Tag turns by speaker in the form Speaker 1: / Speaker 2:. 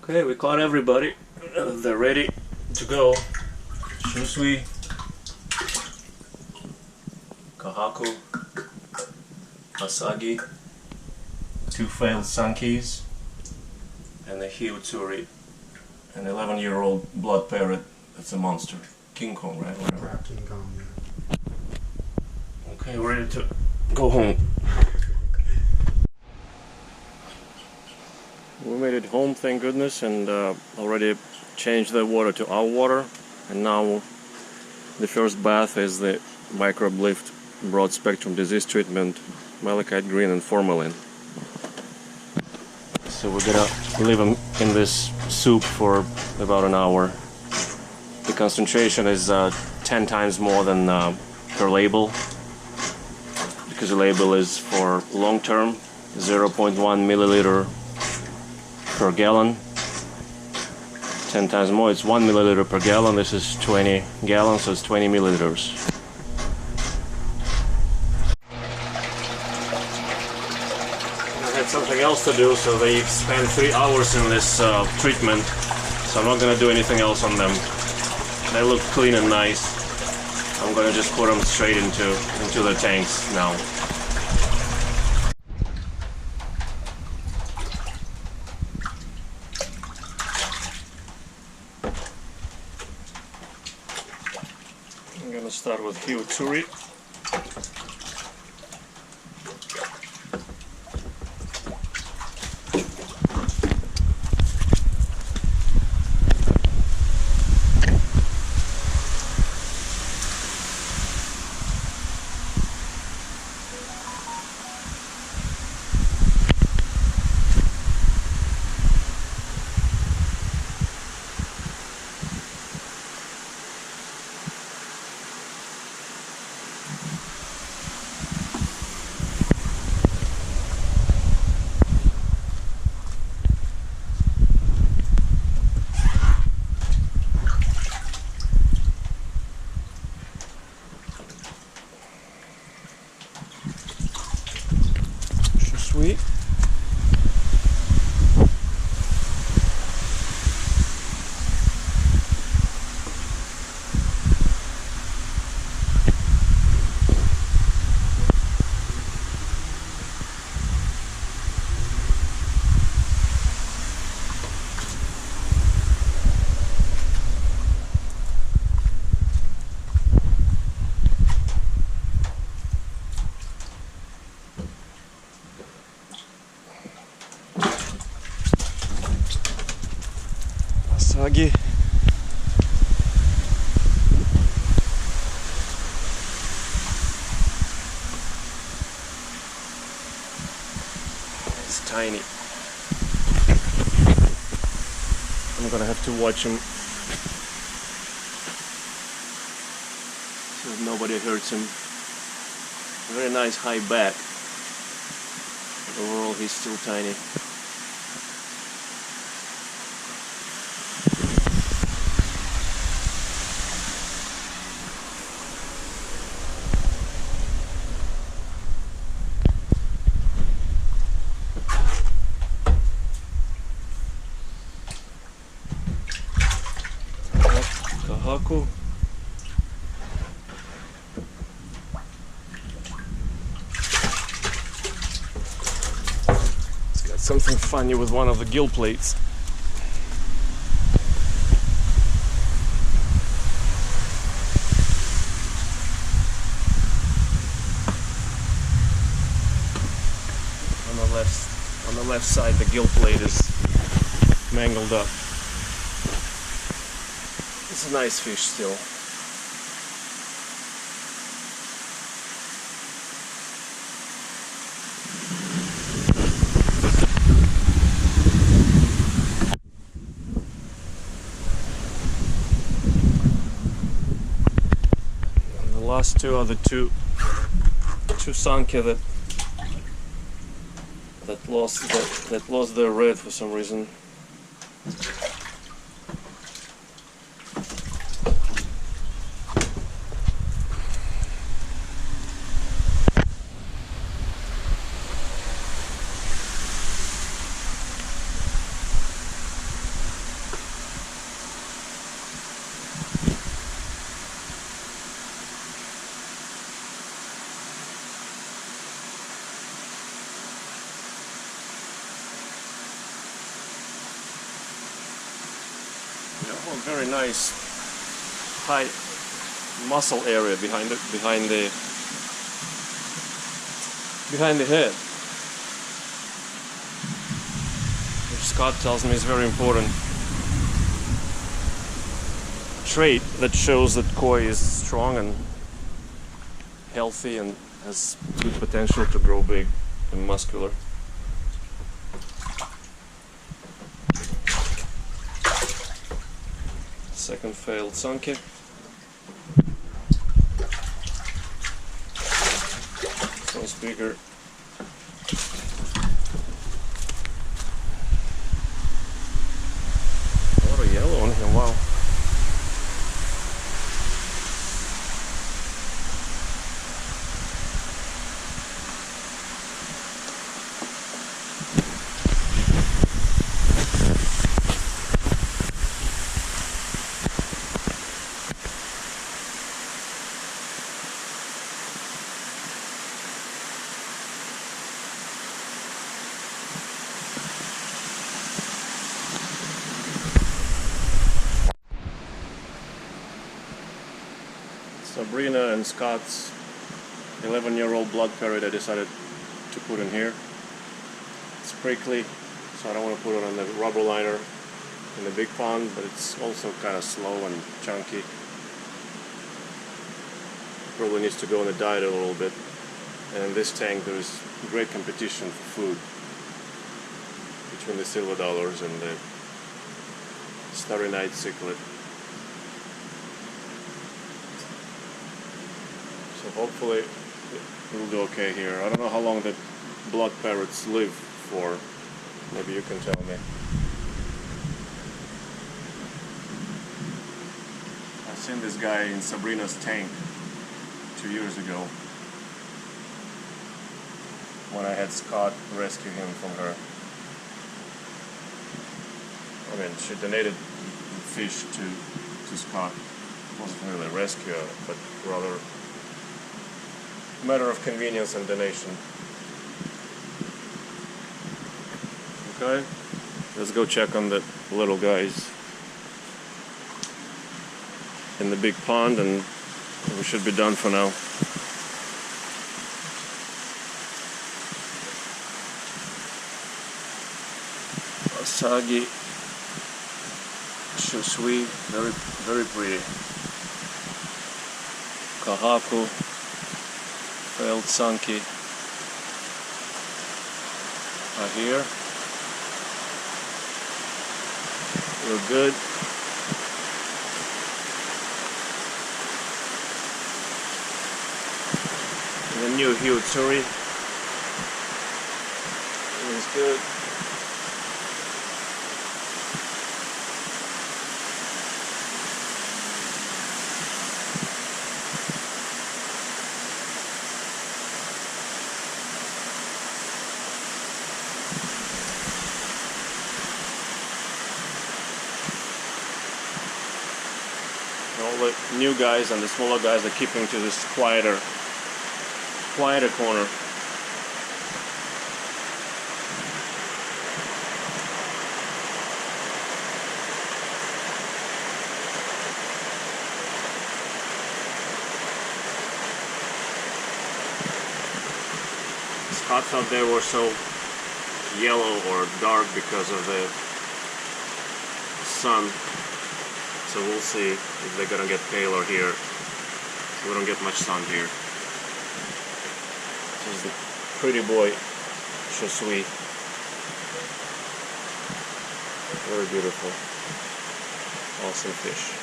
Speaker 1: Okay, we caught everybody. They're ready to go. Shusui, Kahaku, Asagi, 2 failed sunkeys, and a Hiutsuri, an 11-year-old blood parrot. That's a monster. Kingkong, right? Whatever.
Speaker 2: Kingkong, yeah.
Speaker 1: Okay, we're ready to go home. We made it home, thank goodness, and already changed the water to our water. And now the first bath is the microbe lift broad spectrum disease treatment, malachite green and formalin. So we're gonna leave them in this soup for about an hour. The concentration is 10 times more than per label, because the label is for long term, 0.1 milliliter per gallon. 10 times more, it's 1 milliliter per gallon. This is 20 gallons, so it's 20 milliliters. I had something else to do, so they spent 3 hours in this treatment, so I'm not going to do anything else on them. They look clean and nice. I'm going to just put them straight into the tanks now. I'm going to start with Hiutsuri. Sweet. Asagi. It's tiny. I'm gonna have to watch him so that nobody hurts him. Very nice high back. Overall, he's still tiny. Kahaku. It's got something funny with one of the gill plates. On the left side, the gill plate is mangled up. It's a nice fish still. And the last two are the two sanke that lost their red for some reason. Oh, very nice high muscle area behind the head, which Scott tells me is very important trait that shows that koi is strong and healthy and has good potential to grow big and muscular. Second failed sunke. This one's bigger. A lot of yellow on him, wow. Sabrina and Scott's 11-year-old blood parrot I decided to put in here. It's prickly, so I don't want to put it on the rubber liner in the big pond, but it's also kind of slow and chunky. Probably needs to go on the diet a little bit. And in this tank there's great competition for food between the silver dollars and the starry night cichlid. So hopefully we'll do okay here. I don't know how long the blood parrots live for. Maybe you can tell me. I've seen this guy in Sabrina's tank 2 years ago when I had Scott rescue him from her. I mean, she donated fish to Scott. It wasn't really a rescue, but rather a matter of convenience and donation. Okay, let's go check on the little guys in the big pond, and we should be done for now. Asagi, Shusui, very pretty. Kahaku, failed sunke are here. We're good. The new Hyutsuri is good. All the new guys and the smaller guys are keeping to this quieter corner. Scott thought they were so yellow or dark because of the sun. So we'll see if they're gonna get paler here. We don't get much sun here. This is the pretty boy, Shusui. Very beautiful. Awesome fish.